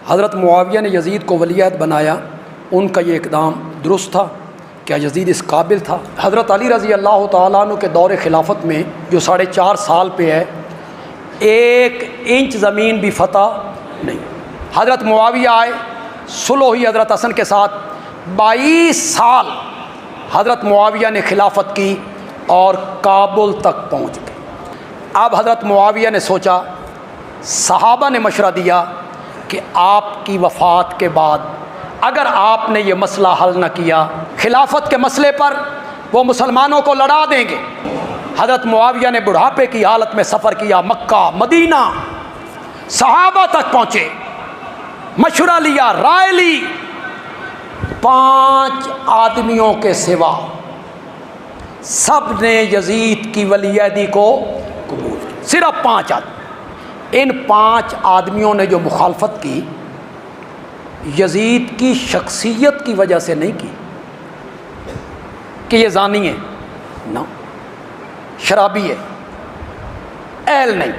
حضرت معاویہ نے یزید کو ولی عہد بنایا، ان کا یہ اقدام درست تھا؟ کیا یزید اس قابل تھا؟ حضرت علی رضی اللہ تعالیٰ عنہ کے دور خلافت میں جو 4.5 سال پہ ہے، 1 انچ زمین بھی فتح نہیں۔ حضرت معاویہ آئے، صلح ہوئی حضرت حسن کے ساتھ، 22 سال حضرت معاویہ نے خلافت کی اور کابل تک پہنچ گئے۔ اب حضرت معاویہ نے سوچا، صحابہ نے مشورہ دیا کہ آپ کی وفات کے بعد اگر آپ نے یہ مسئلہ حل نہ کیا، خلافت کے مسئلے پر وہ مسلمانوں کو لڑا دیں گے۔ حضرت معاویہ نے بڑھاپے کی حالت میں سفر کیا، مکہ، مدینہ، صحابہ تک پہنچے، مشورہ لیا، رائے لی، 5 آدمیوں کے سوا سب نے یزید کی ولی عہدی کو قبول کیا، صرف 5 آدمی۔ ان 5 آدمیوں نے جو مخالفت کی، یزید کی شخصیت کی وجہ سے نہیں کی کہ یہ زانی ہے، نہ شرابی ہے، اہل نہیں،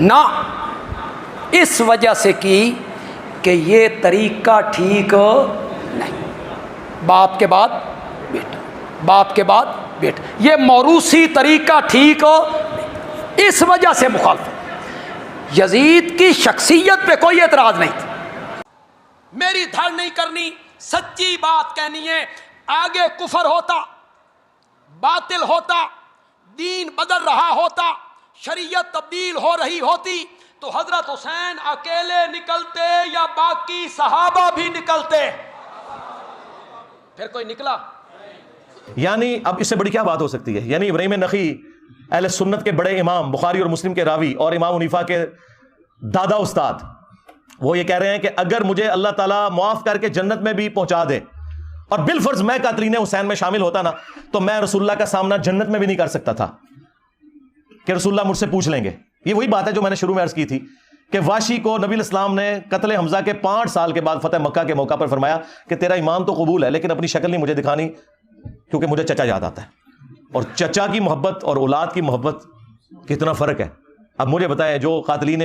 نہ، اس وجہ سے کی کہ یہ طریقہ ٹھیک نہیں، باپ کے بعد بیٹا، باپ کے بعد بیٹا، یہ موروثی طریقہ ٹھیک نہیں، اس وجہ سے مخالفت۔ یزید کی شخصیت پہ کوئی اعتراض نہیں تھا، میری دھڑ نہیں کرنی، سچی بات کہنی ہے۔ آگے کفر ہوتا، باطل ہوتا، دین بدل رہا ہوتا، شریعت تبدیل ہو رہی ہوتی، تو حضرت حسین اکیلے نکلتے یا باقی صحابہ بھی نکلتے؟ پھر کوئی نکلا؟ یعنی اب اس سے بڑی کیا بات ہو سکتی ہے؟ یعنی ابراہیم نخعی اہل سنت کے بڑے امام، بخاری اور مسلم کے راوی اور امام حنیفہ کے دادا استاد، وہ یہ کہہ رہے ہیں کہ اگر مجھے اللہ تعالیٰ معاف کر کے جنت میں بھی پہنچا دے اور بالفرض میں قاتلین حسین میں شامل ہوتا نا، تو میں رسول اللہ کا سامنا جنت میں بھی نہیں کر سکتا تھا کہ رسول اللہ مجھ سے پوچھ لیں گے۔ یہ وہی بات ہے جو میں نے شروع میں عرض کی تھی کہ واشی کو نبی الاسلام نے قتل حمزہ کے 5 سال کے بعد فتح مکہ کے موقع پر فرمایا کہ تیرا ایمان تو قبول ہے لیکن اپنی شکل نہیں مجھے دکھانی کیونکہ مجھے چچا یاد آتا ہے۔ اور چچا کی محبت اور اولاد کی محبت کتنا فرق ہے۔ اب مجھے بتائیں، جو قاتلین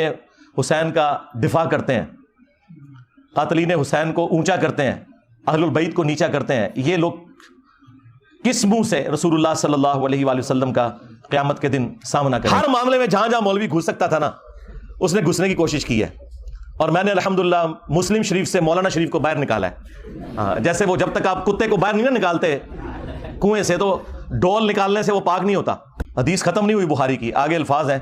حسین کا دفاع کرتے ہیں، قاتلین حسین کو اونچا کرتے ہیں، اہل البیت کو نیچا کرتے ہیں، یہ لوگ کس منہ سے رسول اللہ صلی اللہ علیہ وآلہ وسلم کا قیامت کے دن سامنا کریں؟ ہر معاملے میں جہاں جہاں مولوی گھس سکتا تھا نا، اس نے گھسنے کی کوشش کی ہے، اور میں نے الحمدللہ مسلم شریف سے مولانا شریف کو باہر نکالا ہے۔ جیسے وہ جب تک آپ کتے کو باہر نہیں نا نکالتے کنویں سے، تو ڈول نکالنے سے وہ پاک نہیں ہوتا۔ حدیث ختم نہیں ہوئی بخاری کی، آگے الفاظ ہیں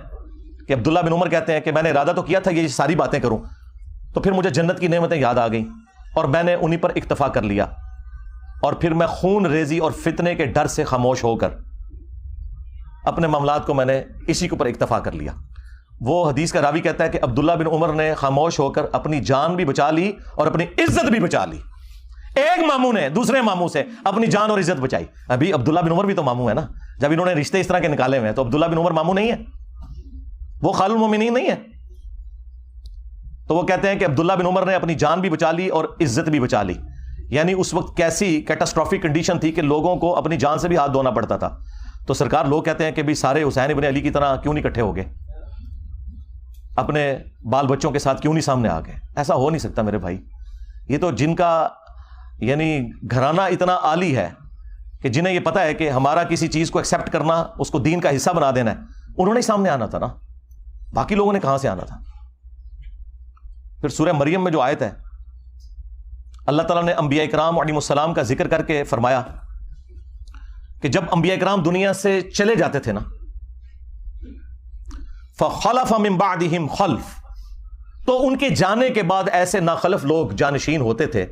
کہ عبداللہ بن عمر کہتے ہیں کہ میں نے ارادہ تو کیا تھا یہ ساری باتیں کروں، تو پھر مجھے جنت کی نعمتیں یاد آ گئیں اور میں نے انہی پر اکتفا کر لیا، اور پھر میں خون ریزی اور فتنے کے ڈر سے خاموش ہو کر اپنے معاملات کو میں نے اسی کے اوپر اکتفا کر لیا۔ وہ حدیث کا راوی کہتا ہے کہ عبداللہ بن عمر نے خاموش ہو کر اپنی جان بھی بچا لی اور اپنی عزت بھی بچا لی۔ ایک ماموں نے دوسرے ماموں سے اپنی جان اور عزت بچائی۔ ابھی عبداللہ بن عمر بھی تو ماموں ہے نا، جب انہوں نے رشتے اس طرح کے نکالے ہوئے ہیں، تو عبداللہ بن عمر ماموں نہیں ہے، وہ خال المومنین نہیں ہے۔ تو وہ کہتے ہیں کہ عبداللہ بن عمر نے اپنی جان بھی بچا لی اور عزت بھی بچا لی۔ یعنی اس وقت کیسی کیٹاسٹرافک کنڈیشن تھی کہ لوگوں کو اپنی جان سے بھی ہاتھ دھونا پڑتا تھا۔ تو سرکار لوگ کہتے ہیں کہ بھی سارے حسین ابن علی کی طرح کیوں نہیں اکٹھے ہو گئے، اپنے بال بچوں کے ساتھ کیوں نہیں سامنے آ گئے؟ ایسا ہو نہیں سکتا میرے بھائی۔ یہ تو جن کا یعنی گھرانہ اتنا عالی ہے کہ جنہیں یہ پتا ہے کہ ہمارا کسی چیز کو ایکسیپٹ کرنا، اس کو دین کا حصہ بنا دینا ہے، انہوں نے سامنے آنا تھا نا، باقی لوگوں نے کہاں سے آنا تھا؟ پھر سورہ مریم میں جو آیت ہے، اللہ تعالیٰ نے انبیاء اکرام علیہم السلام کا ذکر کر کے فرمایا کہ جب انبیاء اکرام دنیا سے چلے جاتے تھے نا، فَخَلَفَ مِن بَعْدِهِمْ خَلْفٌ، تو ان کے جانے کے بعد ایسے ناخلف لوگ جانشین ہوتے تھے،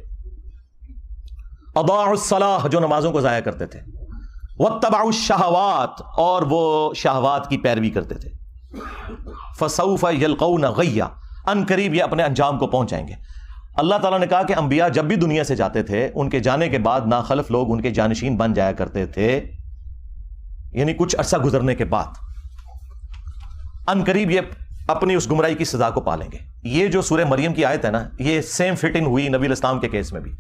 اضاعوا الصلاۃ، جو نمازوں کو ضائع کرتے تھے، واتبعوا الشہوات، اور وہ شہوات کی پیروی کرتے تھے، فسوف یلقون غیا، ان قریب یہ اپنے انجام کو پہنچ جائیں گے۔ اللہ تعالیٰ نے کہا کہ انبیاء جب بھی دنیا سے جاتے تھے، ان کے جانے کے بعد ناخلف لوگ ان کے جانشین بن جایا کرتے تھے، یعنی کچھ عرصہ گزرنے کے بعد ان قریب یہ اپنی اس گمراہی کی سزا کو پالیں گے۔ یہ جو سورہ مریم کی آیت ہے نا، یہ سیم فٹنگ ہوئی نبی الاسلام کے کیس میں بھی،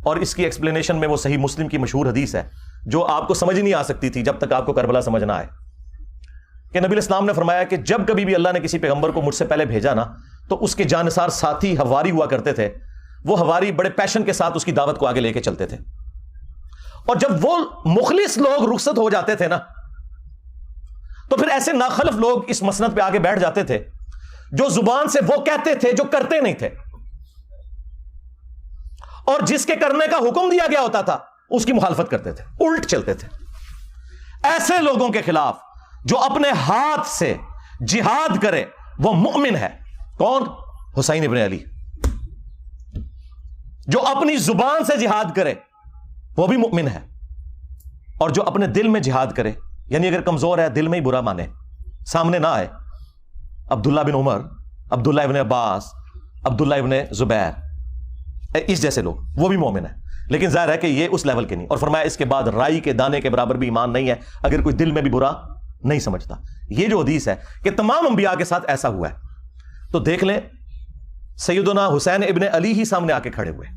اور اس کی ایکسپلینیشن میں وہ صحیح مسلم کی مشہور حدیث ہے جو آپ کو سمجھ نہیں آ سکتی تھی جب تک آپ کو کربلا سمجھ نہ آئے۔ کہ نبی علیہ السلام نے فرمایا کہ جب کبھی بھی اللہ نے کسی پیغمبر کو مجھ سے پہلے بھیجا نا تو اس کے جانثار ساتھی حواری ہوا کرتے تھے، وہ حواری بڑے پیشن کے ساتھ اس کی دعوت کو آگے لے کے چلتے تھے، اور جب وہ مخلص لوگ رخصت ہو جاتے تھے نا تو پھر ایسے ناخلف لوگ اس مسند پہ آگے بیٹھ جاتے تھے جو زبان سے وہ کہتے تھے جو کرتے نہیں تھے، اور جس کے کرنے کا حکم دیا گیا ہوتا تھا اس کی مخالفت کرتے تھے، الٹ چلتے تھے۔ ایسے لوگوں کے خلاف جو اپنے ہاتھ سے جہاد کرے وہ مؤمن ہے۔ کون؟ حسین ابن علی۔ جو اپنی زبان سے جہاد کرے وہ بھی مؤمن ہے، اور جو اپنے دل میں جہاد کرے، یعنی اگر کمزور ہے دل میں ہی برا مانے، سامنے نہ آئے، عبداللہ بن عمر، عبداللہ ابن عباس، عبداللہ ابن زبیر، اس جیسے لوگ، وہ بھی مومن ہے، لیکن ظاہر ہے کہ یہ اس لیول کے نہیں۔ اور فرمایا اس کے بعد رائی کے دانے کے برابر بھی ایمان نہیں ہے اگر کوئی دل میں بھی برا نہیں سمجھتا۔ یہ جو حدیث ہے کہ تمام انبیاء کے ساتھ ایسا ہوا ہے، تو دیکھ لیں سیدنا حسین ابن علی ہی سامنے آ کے کھڑے ہوئے۔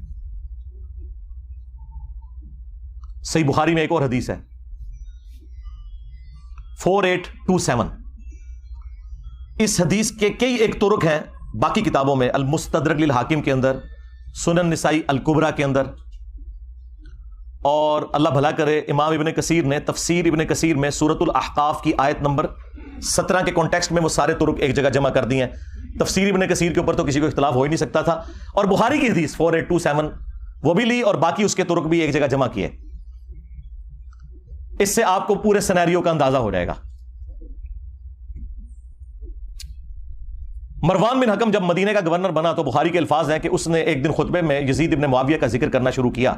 صحیح بخاری میں ایک اور حدیث ہے 4827، اس حدیث کے کئی ایک طرق ہیں باقی کتابوں میں، المستدرک للحاکم کے اندر، سنن نسائی الکبریٰ کے اندر، اور اللہ بھلا کرے امام ابن کثیر نے تفسیر ابن کثیر میں سورۃ الاحقاف کی آیت نمبر 17 کے کانٹیکسٹ میں وہ سارے طرق ایک جگہ جمع کر دی ہیں۔ تفسیر ابن کثیر کے اوپر تو کسی کو اختلاف ہو ہی نہیں سکتا تھا، اور بخاری کی حدیث 4827 وہ بھی لی، اور باقی اس کے طرق بھی ایک جگہ جمع کیے۔ اس سے آپ کو پورے سینیریو کا اندازہ ہو جائے گا۔ مروان بن حکم جب مدینے کا گورنر بنا تو بخاری کے الفاظ ہیں کہ اس نے ایک دن خطبے میں یزید ابن معاویہ کا ذکر کرنا شروع کیا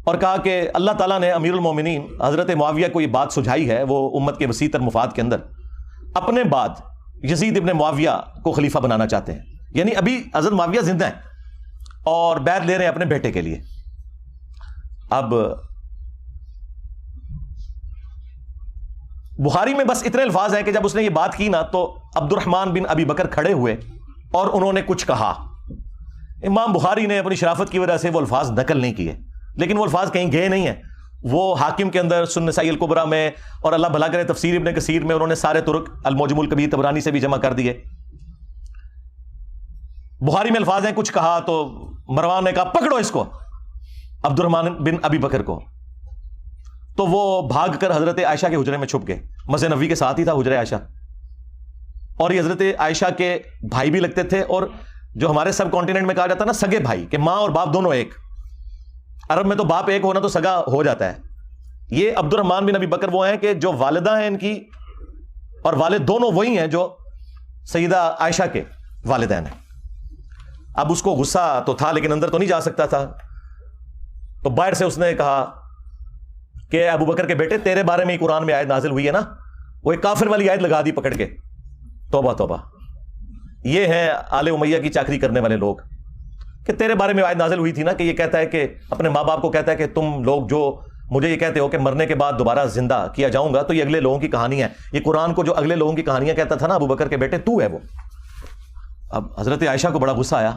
اور کہا کہ اللہ تعالیٰ نے امیر المومنین حضرت معاویہ کو یہ بات سجھائی ہے، وہ امت کے وسیع تر مفاد کے اندر اپنے بعد یزید ابن معاویہ کو خلیفہ بنانا چاہتے ہیں، یعنی ابھی حضرت معاویہ زندہ ہیں اور بیعت لے رہے ہیں اپنے بیٹے کے لیے۔ اب بخاری میں بس اتنے الفاظ ہیں کہ جب اس نے یہ بات کی نا تو عبد الرحمن بن ابی بکر کھڑے ہوئے اور انہوں نے کچھ کہا۔ امام بخاری نے اپنی شرافت کی وجہ سے وہ الفاظ نقل نہیں کیے، لیکن وہ الفاظ کہیں گئے نہیں ہیں، وہ حاکم کے اندر، سنن نسائی الکبریٰ میں، اور اللہ بھلا کرے تفسیر ابن کثیر میں انہوں نے سارے طرق، المعجم الکبیر طبرانی سے بھی جمع کر دیے۔ بخاری میں الفاظ ہیں کچھ کہا تو مروان نے کہا پکڑو اس کو، عبد الرحمن بن ابی بکر کو، تو وہ بھاگ کر حضرت عائشہ کے حجرے میں چھپ گئے۔ مسجد نبوی کے ساتھ ہی تھا حجرہ عائشہ، اور یہ حضرت عائشہ کے بھائی بھی لگتے تھے، اور جو ہمارے سب کانٹیننٹ میں کہا جاتا ہے نا سگے بھائی، کہ ماں اور باپ دونوں ایک، عرب میں تو باپ ایک ہونا تو سگا ہو جاتا ہے۔ یہ عبد الرحمن بن ابی بکر وہ ہیں کہ جو والدہ ہیں ان کی اور والد دونوں وہی ہیں جو سیدہ عائشہ کے والدین ہیں۔ اب اس کو غصہ تو تھا لیکن اندر تو نہیں جا سکتا تھا، تو باہر سے اس نے کہا کہ ابو بکر کے بیٹے تیرے بارے میں ہی قرآن میں آیت نازل ہوئی ہے نا، وہ ایک کافر والی آیت لگا دی پکڑ کے۔ توبہ توبہ، یہ ہے آل امیہ کی چاکری کرنے والے لوگ، کہ تیرے بارے میں آیت نازل ہوئی تھی نا کہ یہ کہتا ہے کہ اپنے ماں باپ کو کہتا ہے کہ تم لوگ جو مجھے یہ کہتے ہو کہ مرنے کے بعد دوبارہ زندہ کیا جاؤں گا، تو یہ اگلے لوگوں کی کہانی ہے، یہ قرآن کو جو اگلے لوگوں کی کہانیاں کہتا تھا نا ابو بکر کے بیٹے تو ہے وہ۔ اب حضرت عائشہ کو بڑا غصہ آیا،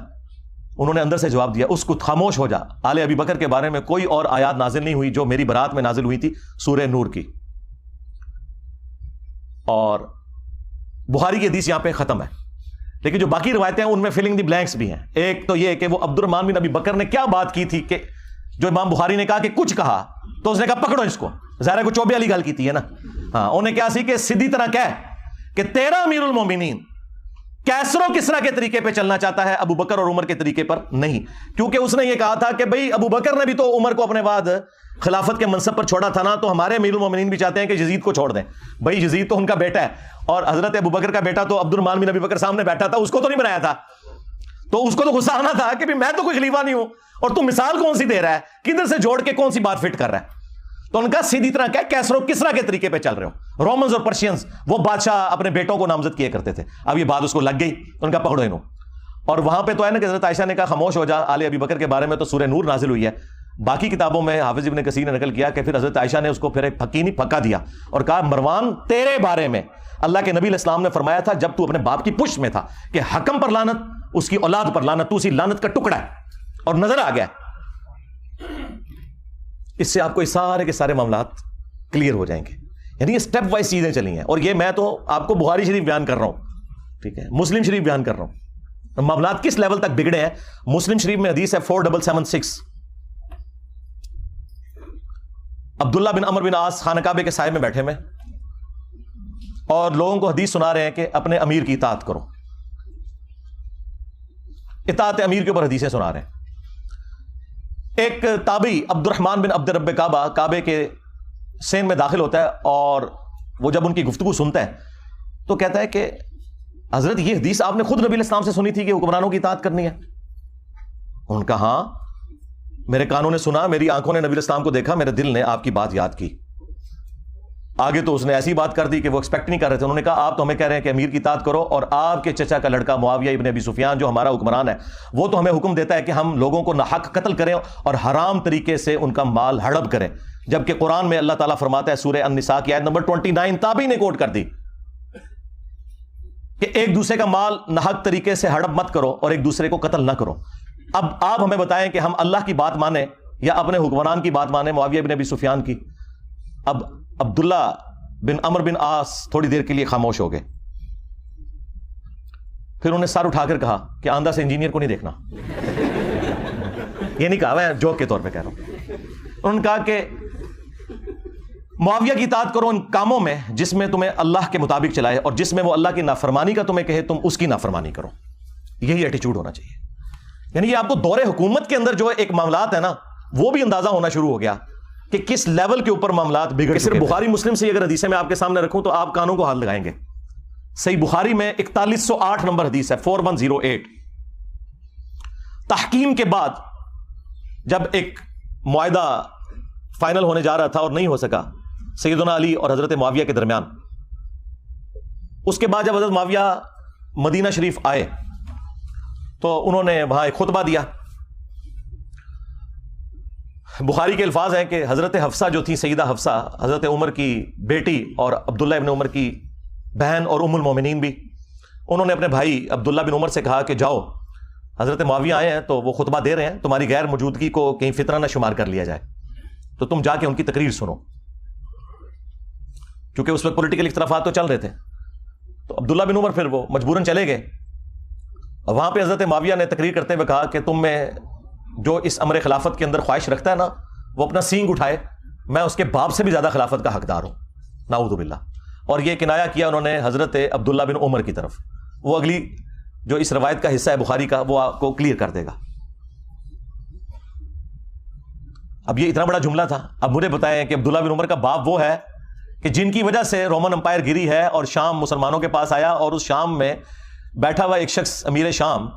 انہوں نے اندر سے جواب دیا اس کو خاموش ہو جا، آل ابی بکر کے بارے میں کوئی اور آیات نازل نہیں ہوئی جو میری برات میں نازل ہوئی تھی، سورہ نور کی۔ اور بخاری کی حدیث یہاں پہ ختم ہے، لیکن جو باقی روایتیں ہیں ان میں فلنگ دی بلینکس بھی ہیں۔ ایک تو یہ کہ وہ عبد الرحمن بن ابی بکر نے کیا بات کی تھی کہ جو امام بخاری نے کہا کہ کچھ کہا تو اس نے کہا پکڑو اس کو، ظاہر ہے کو چوبے والی گل کی تھی ہے نا، ہاں انہیں کیا سی کہ سیدھی طرح کہہ کہ تیرا امیر المومنین کیسر و کسرا کے طریقے پہ چلنا چاہتا ہے، ابو بکر اور عمر کے طریقے پر نہیں، کیونکہ اس نے یہ کہا تھا کہ بھئی ابو بکر نے بھی تو عمر کو اپنے بعد خلافت کے منصب پر چھوڑا تھا نا، تو ہمارے امیر المومنین بھی چاہتے ہیں کہ یزید کو چھوڑ دیں۔ بھئی یزید تو ان کا بیٹا ہے، اور حضرت ابو بکر کا بیٹا تو عبد الرحمن بن ابی بکر سامنے بیٹھا تھا، اس کو تو نہیں بنایا تھا، تو اس کو تو غصہ آنا تھا کہ میں تو کوئی خلیفہ نہیں ہوں، اور تم مثال کون سی دے رہا ہے، کدھر سے جوڑ کے کون سی بات فٹ کر رہا ہے۔ تو ان کا سیدھی طرح کیا کیسر و کسرا کے طریقے پہ چل رہے ہو۔ رومنز اور پرشینز وہ بادشاہ اپنے بیٹوں کو نامزد کیے کرتے تھے، اب یہ بات اس کو لگ گئی تو ان کا پکڑو انہوں۔ اور وہاں پہ تو ہے نا کہ حضرت عائشہ نے کہا خاموش ہو جا، آل ابی بکر کے بارے میں تو سورہ نور نازل ہوئی ہے۔ باقی کتابوں میں حافظ ابن کثیر نے نقل کیا کہ پھر حضرت عائشہ نے اس کو پھر ایک پھکی نہیں پھکا دیا اور کہا مروان تیرے بارے میں اللہ کے نبی علیہ السلام نے فرمایا تھا جب تو اپنے باپ کی پشت میں تھا کہ حکم پر لعنت، اس کی اولاد پر لعنت، تو اسی لعنت کا ٹکڑا ہے، اور نظر آ گیا۔ اس سے آپ کو یہ سارے کے سارے معاملات کلیئر ہو جائیں گے۔ یعنی یہ اسٹیپ وائز چیزیں چلی ہیں. اور یہ میں تو آپ کو بخاری شریف بیان کر رہا ہوں, ٹھیک ہے, مسلم شریف بیان کر رہا ہوں. معاملات کس لیول تک بگڑے ہیں. مسلم شریف میں حدیث ہے 4776, عبداللہ بن عمر بن عاص خانہ کعبے کے سائے میں بیٹھے میں اور لوگوں کو حدیث سنا رہے ہیں کہ اپنے امیر کی اطاعت کرو. اطاعت امیر کے اوپر حدیثیں سنا رہے ہیں. ایک تابعی عبد الرحمن بن عبد رب کعبہ کعبے کے سین میں داخل ہوتا ہے اور وہ جب ان کی گفتگو سنتا ہے تو کہتا ہے کہ حضرت یہ حدیث آپ نے خود نبی علیہ السلام سے سنی تھی کہ حکمرانوں کی اطاعت کرنی ہے؟ ان کا ہاں, میرے کانوں نے سنا, میری آنکھوں نے نبی علیہ السلام کو دیکھا, میرے دل نے آپ کی بات یاد کی. آگے تو اس نے ایسی بات کر دی کہ وہ ایکسپیکٹ نہیں کر رہے تھے. انہوں نے کہا آپ تو ہمیں کہہ رہے ہیں کہ امیر کی اطاعت کرو, اور آپ کے چچا کا لڑکا معاویہ ابن ابی سفیان جو ہمارا حکمران ہے وہ تو ہمیں حکم دیتا ہے کہ ہم لوگوں کو ناحق قتل کریں اور حرام طریقے سے ان کا مال ہڑپ کریں, جبکہ قرآن میں اللہ تعالیٰ فرماتا ہے سورہ النساء کی آیت نمبر 29, تابعی نے کوٹ کر دی کہ ایک دوسرے کا مال ناحق طریقے سے ہڑپ مت کرو اور ایک دوسرے کو قتل نہ کرو. اب آپ ہمیں بتائیں کہ ہم اللہ کی بات مانیں یا اپنے حکمران کی بات مانیں, معاویہ بن ابی سفیان کی. اب عبداللہ بن عمر بن عاص تھوڑی دیر کے لیے خاموش ہو گئے, پھر انہوں نے سر اٹھا کر کہا کہ آندھا سے انجینئر کو نہیں دیکھنا. یہ نہیں کہا, میں جوک کے طور پہ کہہ رہا ہوں. انہوں نے کہا کہ معاویہ کی اطاعت کرو ان کاموں میں جس میں تمہیں اللہ کے مطابق چلائے, اور جس میں وہ اللہ کی نافرمانی کا تمہیں کہے تم اس کی نافرمانی کرو. یہی ایٹیچیوڈ ہونا چاہیے. یعنی یہ آپ کو دور حکومت کے اندر جو ایک معاملات ہے نا وہ بھی اندازہ ہونا شروع ہو گیا کہ کس لیول کے اوپر معاملات بگڑ. صرف بخاری مسلم سے اگر حدیثیں میں آپ کے سامنے رکھوں تو آپ کانوں کو ہاتھ لگائیں گے. صحیح بخاری میں 4108 نمبر حدیث ہے, 4108. تحکیم کے بعد جب ایک معاہدہ فائنل ہونے جا رہا تھا اور نہیں ہو سکا سیدنا علی اور حضرت معاویہ کے درمیان, اس کے بعد جب حضرت معاویہ مدینہ شریف آئے تو انہوں نے وہاں ایک خطبہ دیا. بخاری کے الفاظ ہیں کہ حضرت حفصہ جو تھی, سیدہ حفصہ حضرت عمر کی بیٹی اور عبداللہ ابن عمر کی بہن اور ام المومنین بھی, انہوں نے اپنے بھائی عبداللہ بن عمر سے کہا کہ جاؤ حضرت معاویہ آئے ہیں تو وہ خطبہ دے رہے ہیں, تمہاری غیر موجودگی کو کہیں فتنہ نہ شمار کر لیا جائے, تو تم جا کے ان کی تقریر سنو. کیونکہ اس وقت پولیٹیکل اختلافات تو چل رہے تھے. تو عبداللہ بن عمر پھر وہ مجبوراً چلے گئے. وہاں پہ حضرت معاویہ نے تقریر کرتے ہوئے کہا کہ تم میں جو اس امر خلافت کے اندر خواہش رکھتا ہے نا وہ اپنا سینگ اٹھائے, میں اس کے باپ سے بھی زیادہ خلافت کا حقدار ہوں, نعوذ باللہ. اور یہ کنایا کیا انہوں نے حضرت عبداللہ بن عمر کی طرف. وہ اگلی جو اس روایت کا حصہ ہے بخاری کا وہ آپ کو کلیئر کر دے گا. اب یہ اتنا بڑا جملہ تھا. اب مجھے بتائیں کہ عبداللہ بن عمر کا باپ وہ ہے کہ جن کی وجہ سے رومن امپائر گری ہے اور شام مسلمانوں کے پاس آیا, اور اس شام میں بیٹھا ہوا ایک شخص امیر شام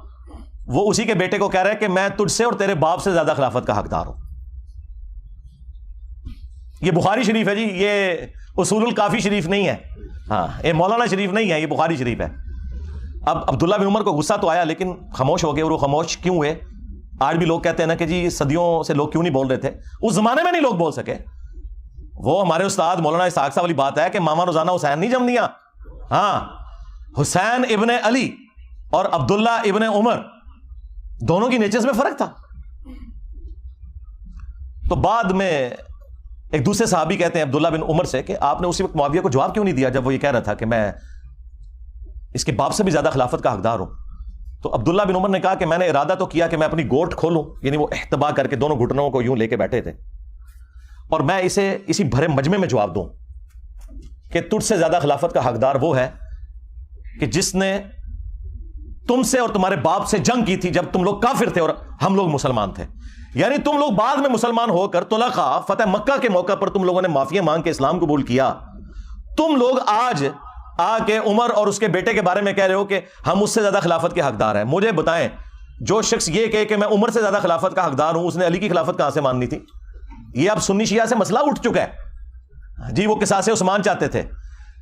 وہ اسی کے بیٹے کو کہہ رہا ہے کہ میں تجھ سے اور تیرے باپ سے زیادہ خلافت کا حقدار ہوں. یہ بخاری شریف ہے جی, یہ اصول الکافی شریف نہیں ہے, ہاں یہ مولانا شریف نہیں ہے, یہ بخاری شریف ہے. اب عبداللہ بن عمر کو غصہ تو آیا لیکن خاموش ہو گئے. اور وہ خاموش کیوں ہوئے؟ آج بھی لوگ کہتے ہیں نا کہ جی صدیوں سے لوگ کیوں نہیں بول رہے تھے, اس زمانے میں نہیں لوگ بول سکے. وہ ہمارے استاد مولانا اسحاق صاحب والی بات ہے کہ ماما روزانہ حسین نہیں جم دیا. ہاں, حسین ابن علی اور عبداللہ ابن عمر دونوں کی نیچرز میں فرق تھا. تو بعد میں ایک دوسرے صحابی کہتے ہیں عبداللہ بن عمر سے کہ آپ نے اسی وقت معاویہ کو جواب کیوں نہیں دیا جب وہ یہ کہہ رہا تھا کہ میں اس کے باپ سے بھی زیادہ خلافت کا حقدار ہوں. تو عبداللہ بن عمر نے کہا کہ میں نے ارادہ تو کیا کہ میں اپنی گوٹ کھولوں, یعنی وہ احتبا کر کے دونوں گھٹنوں کو یوں لے کے بیٹھے تھے, اور میں اسے اسی بھرے مجمع میں جواب دوں کہ تجھ سے زیادہ خلافت کا حقدار وہ ہے کہ جس نے تم سے اور تمہارے باپ سے جنگ کی تھی جب تم لوگ کافر تھے اور ہم لوگ مسلمان تھے. یعنی تم لوگ بعد میں مسلمان ہو کر طلقاء فتح مکہ کے موقع پر تم لوگوں نے معافی مانگ کے اسلام قبول کیا. تم لوگ آج آ کے عمر اور اس کے بیٹے کے بارے میں کہہ رہے ہو کہ ہم اس سے زیادہ خلافت کے حقدار ہیں. مجھے بتائیں, جو شخص یہ کہے کہ میں عمر سے زیادہ خلافت کا حقدار ہوں, اس نے علی کی خلافت کہاں سے ماننی تھی؟ یہ اب سنی شیعہ سے مسئلہ اٹھ چکا ہے جی. وہ قصاص عثمان چاہتے تھے,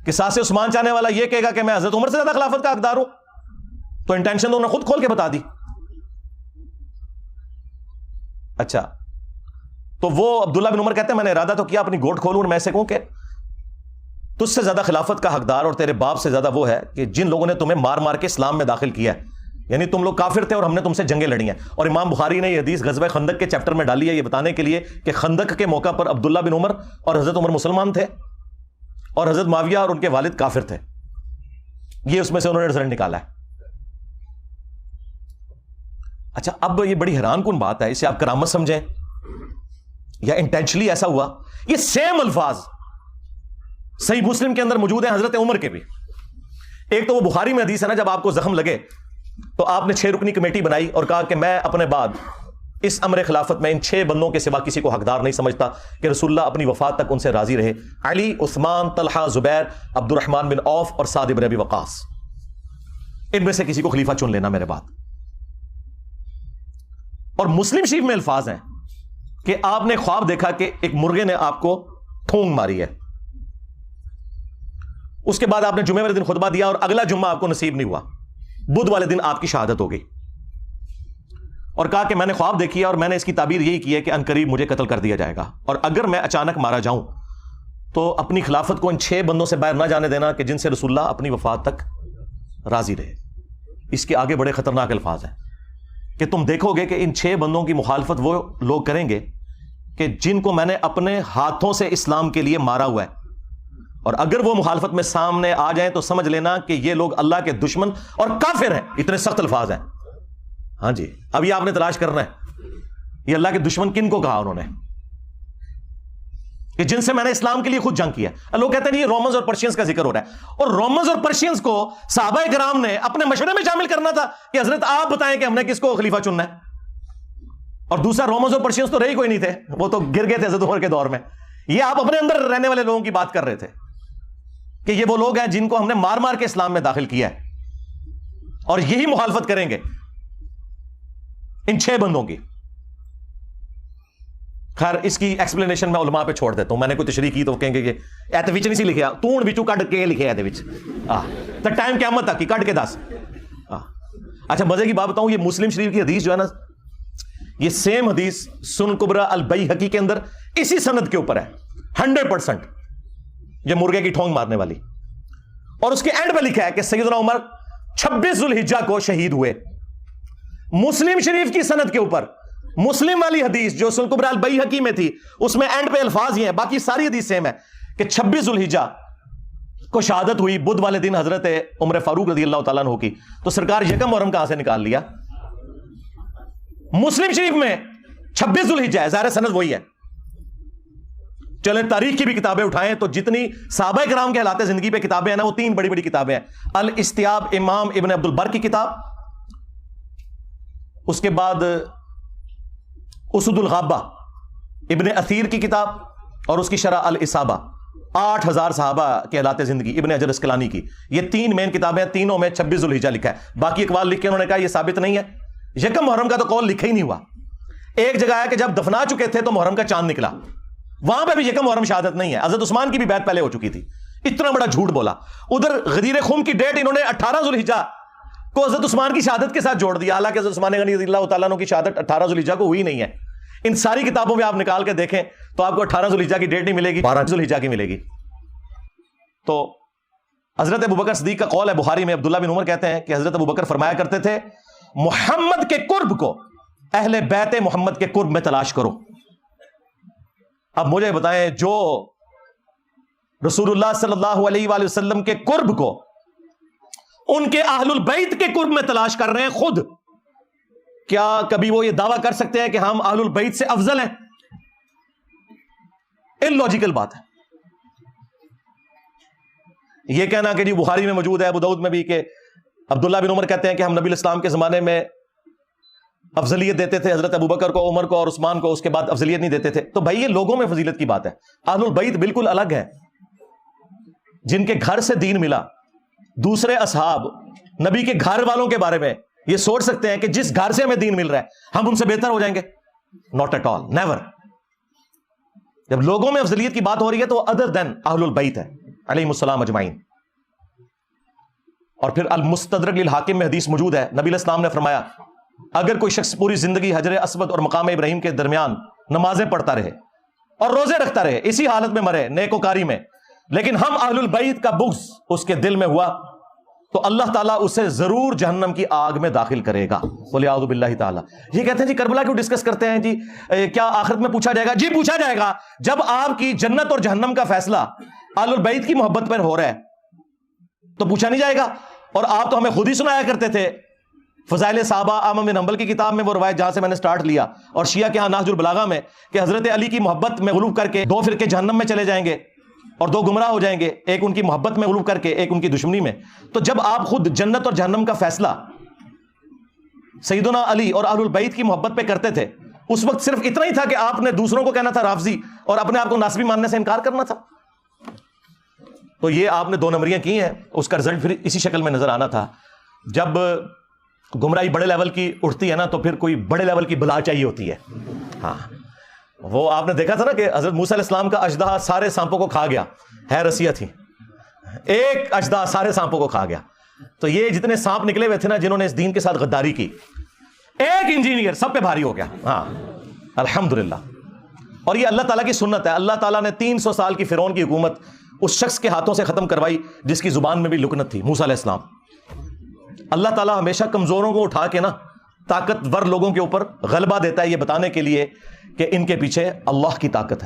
قصاص عثمان چاہنے والا یہ کہے گا کہ میں حضرت عمر سے زیادہ خلافت کا حقدار ہوں, تو انٹینشن تو انہوں نے خود کھول کے بتا دی. اچھا, تو وہ عبداللہ بن عمر کہتے ہیں میں نے ارادہ تو کیا اپنی گوٹ کھولوں اور میں سے کہوں کہ تجھ سے زیادہ خلافت کا حقدار اور تیرے باپ سے زیادہ وہ ہے کہ جن لوگوں نے تمہیں مار مار کے اسلام میں داخل کیا ہے. یعنی تم لوگ کافر تھے اور ہم نے تم سے جنگیں لڑی ہیں. اور امام بخاری نے یہ حدیث غزوہ خندق کے چیپٹر میں ڈالی ہے یہ بتانے کے لیے کہ خندق کے موقع پر عبداللہ بن عمر اور حضرت عمر مسلمان تھے, اور حضرت معاویہ اور ان کے والد کافر تھے. یہ اس میں سے انہوں نے رزلٹ نکالا ہے. اچھا اب یہ بڑی حیران کن بات ہے, اسے آپ کرامت سمجھیں یا انٹینشنلی ایسا ہوا. یہ سیم الفاظ صحیح مسلم کے اندر موجود ہیں حضرت عمر کے بھی. ایک تو وہ بخاری میں حدیث ہے نا, جب آپ کو زخم لگے تو آپ نے 6 رکنی کمیٹی بنائی اور کہا کہ میں اپنے بعد اس امر خلافت میں ان 6 بندوں کے سوا کسی کو حقدار نہیں سمجھتا کہ رسول اللہ اپنی وفات تک ان سے راضی رہے. علی, عثمان, طلحہ, زبیر, عبد الرحمن بن عوف اور سعد بن ابی وقاص, ان میں سے کسی کو خلیفہ چن لینا میرے بعد. اور مسلم شریف میں الفاظ ہیں کہ آپ نے خواب دیکھا کہ ایک مرغے نے آپ کو ٹھونگ ماری ہے. اس کے بعد آپ نے جمعے والے دن خطبہ دیا اور اگلا جمعہ آپ کو نصیب نہیں ہوا, بدھ والے دن آپ کی شہادت ہو گئی, اور کہا کہ میں نے خواب دیکھی ہے اور میں نے اس کی تعبیر یہی کی ہے کہ عنقریب مجھے قتل کر دیا جائے گا, اور اگر میں اچانک مارا جاؤں تو اپنی خلافت کو ان 6 بندوں سے باہر نہ جانے دینا کہ جن سے رسول اللہ اپنی وفات تک راضی رہے. اس کے آگے بڑے خطرناک الفاظ ہیں کہ تم دیکھو گے کہ ان 6 بندوں کی مخالفت وہ لوگ کریں گے کہ جن کو میں نے اپنے ہاتھوں سے اسلام کے لیے مارا ہوا ہے, اور اگر وہ مخالفت میں سامنے آ جائیں تو سمجھ لینا کہ یہ لوگ اللہ کے دشمن اور کافر ہیں. اتنے سخت الفاظ ہیں. ہاں جی, اب یہ آپ نے تلاش کرنا ہے یہ اللہ کے دشمن کن کو کہا انہوں نے, کہ جن سے میں نے اسلام کے لیے خود جنگ کیا. لوگ کہتے ہیں یہ رومنز اور پرشینز کا ذکر ہو رہا ہے, اور رومنز اور پرشینز کو صحابہ کرام نے اپنے مشورے میں شامل کرنا تھا کہ حضرت آپ بتائیں کہ ہم نے کس کو خلیفہ چننا ہے. اور دوسرا, رومنز اور پرشینز تو رہی کوئی نہیں تھے, وہ تو گر گئے تھے حضرت عمر کے دور میں. یہ آپ اپنے اندر رہنے والے لوگوں کی بات کر رہے تھے کہ یہ وہ لوگ ہیں جن کو ہم نے مار مار کے اسلام میں داخل کیا ہے, اور یہی مخالفت کریں گے ان 6 بندوں کی. خیر اس کی ایکسپلینیشن میں علماء پہ چھوڑ دیتا ہوں, میں نے کوئی تشریح کی تو کہیں گے کہ ایت وچ نہیں سی لکھیا, تون وچوں کڈ کے لکھیا ہے وچ تے ٹائم قیامت تک کی کڈ کے دس. اچھا مزے کی بات بتاؤں, یہ مسلم شریف کی حدیث جو ہے نا, یہ سیم حدیث سنن کبریٰ البیہقی کے اندر اسی سند کے اوپر ہے 100%, یہ مرغے کی ٹھونگ مارنے والی. اور اس کے اینڈ پہ لکھا ہے کہ سیدنا عمر 26 ذوالحجہ کو شہید ہوئے. مسلم شریف کی سند کے اوپر مسلم والی حدیث جو سنن کبریٰ البیہقی میں تھی, اس میں اینڈ پہ الفاظ یہ ہیں, باقی ساری حدیث سیم ہے کہ 26 ذوالحجہ کو شہادت ہوئی بدھ والے دن حضرت عمر فاروق رضی اللہ تعالیٰ عنہ کی. تو سرکار یکم محرم کہاں سے نکال لیا؟ مسلم شریف میں 26 ذوالحجہ ہے, ظاہر سند وہی ہے. چلیں تاریخ کی بھی کتابیں اٹھائیں تو جتنی صحابہ کرام کے حالات زندگی پہ کتابیں ہیں نا, وہ 3 بڑی بڑی کتابیں ہیں. الاستیاب امام ابن عبد البر کی کتاب, اس کے بعد اسد الغابہ ابن اثیر کی کتاب, اور اس کی شرح الاصابہ 8000 صحابہ کے حالات زندگی ابن حجر اسقلانی کی. یہ 3 مین کتابیں ہیں, تینوں میں 26 ذوالحجہ لکھا ہے. باقی اقوال لکھ کے انہوں نے کہا یہ ثابت نہیں ہے. یکم محرم کا تو قول لکھا ہی نہیں ہوا. ایک جگہ ہے کہ جب دفنا چکے تھے تو محرم کا چاند نکلا, وہاں پہ بھی یکم محرم شہادت نہیں ہے. حضرت عثمان کی بھی بیعت پہلے ہو چکی تھی. اتنا بڑا جھوٹ بولا. ادھر غدیر خم کی ڈیٹ انہوں نے 18 ذوالحجہ کو حضرت عثمان کی شہادت کے ساتھ جوڑ دیا, حالانکہ حضرت عثمان غنی رضی اللہ تعالیٰ عنہ کی شہادت 18 ذوالحجہ کو ہوئی نہیں ہے. ان ساری کتابوں میں آپ نکال کے دیکھیں تو آپ کو 18 ذوالحجہ کی ڈیٹ نہیں ملے گی, 12 ذوالحجہ کی ملے گی. تو حضرت ابوبکر صدیق کا قول ہے بخاری میں, عبداللہ بن عمر کہتے ہیں کہ حضرت ابوبکر فرمایا کرتے تھے محمد کے قرب کو اہل بیت محمد کے قرب میں تلاش کرو. اب مجھے بتائیں, جو رسول اللہ صلی اللہ علیہ وآلہ وسلم کے قرب کو ان کے اہل البیت کے قرب میں تلاش کر رہے ہیں خود, کیا کبھی وہ یہ دعویٰ کر سکتے ہیں کہ ہم اہل البیت سے افضل ہیں؟ اللاجیکل بات ہے یہ کہنا کہ جی بخاری میں موجود ہے, ابو داؤد میں بھی, کہ عبداللہ بن عمر کہتے ہیں کہ ہم نبی الاسلام کے زمانے میں افضلیت دیتے تھے حضرت ابوبکر کو, عمر کو اور عثمان کو, اس کے بعد افضلیت نہیں دیتے تھے. تو بھائی یہ لوگوں میں فضیلت کی بات ہے. اہل البیت بالکل الگ ہے, جن کے گھر سے دین ملا. دوسرے اصحاب نبی کے گھر والوں کے بارے میں یہ سوچ سکتے ہیں کہ جس گھر سے ہمیں دین مل رہا ہے ہم ان سے بہتر ہو جائیں گے؟ Not at all, never. جب لوگوں میں افضلیت کی بات ہو رہی ہے تو ادر دین اہل البیت ہے علیہم السلام اجمعین. اور پھر المستدرک للحاکم میں حدیث موجود ہے, نبی الاسلام نے فرمایا اگر کوئی شخص پوری زندگی حجر اسود اور مقام ابراہیم کے درمیان نمازیں پڑھتا رہے اور روزے رکھتا رہے, اسی حالت میں مرے نیکوکاری میں, لیکن ہم اہل البیت کا بغض اس کے دل میں ہوا, تو اللہ تعالیٰ اسے ضرور جہنم کی آگ میں داخل کرے گا. وَلِعَوْذُ بِاللَّهِ تعالیٰ. یہ کہتے ہیں جی کربلا کیوں ڈسکس کرتے ہیں جی, کیا آخرت میں پوچھا جائے گا؟ جی پوچھا جائے گا. جب آپ کی جنت اور جہنم کا فیصلہ آل البیت کی محبت میں ہو رہا ہے تو پوچھا نہیں جائے گا؟ اور آپ تو ہمیں خود ہی سنایا کرتے تھے فضائل صحابہ احمد بن حنبل کی کتاب میں وہ روایت جہاں سے میں نے سٹارٹ لیا، اور شیعہ کے ہاں نہج البلاغہ میں، کہ حضرت علی کی محبت میں غلوب کر کے 2 فرقے جہنم میں چلے جائیں گے اور 2 گمراہ ہو جائیں گے، ایک ان کی محبت میں غلوب کر کے، ایک ان کی دشمنی میں۔ تو جب آپ خود جنت اور جہنم کا فیصلہ سیدنا علی اور اہل البیت کی محبت پہ کرتے تھے، اس وقت صرف اتنا ہی تھا کہ آپ نے دوسروں کو کہنا تھا رافضی اور اپنے آپ کو ناصبی ماننے سے انکار کرنا تھا۔ تو یہ آپ نے 2 نمبریاں کی ہیں، اس کا رزلٹ پھر اسی شکل میں نظر آنا تھا۔ جب گمراہی بڑے لیول کی اٹھتی ہے نا تو پھر کوئی بڑے لیول کی بلا چاہیے ہوتی ہے۔ ہاں وہ آپ نے دیکھا تھا نا کہ حضرت موسیٰ علیہ السلام کا اژدہا سارے سانپوں کو کھا گیا، ہے رسیہ تھی، ایک اژدہا سارے سانپوں کو کھا گیا۔ تو یہ جتنے سانپ نکلے ہوئے تھے نا جنہوں نے اس دین کے ساتھ غداری کی، ایک انجینئر سب پہ بھاری ہو گیا۔ ہاں الحمدللہ۔ اور یہ اللہ تعالیٰ کی سنت ہے، اللہ تعالیٰ نے 300 سال کی فرعون کی حکومت اس شخص کے ہاتھوں سے ختم کروائی جس کی زبان میں بھی لکنت تھی، موسیٰ علیہ السلام۔ اللہ تعالیٰ ہمیشہ کمزوروں کو اٹھا کے نا طاقتور لوگوں کے اوپر غلبہ دیتا ہے، یہ بتانے کے لیے کہ ان کے پیچھے اللہ کی طاقت ہے۔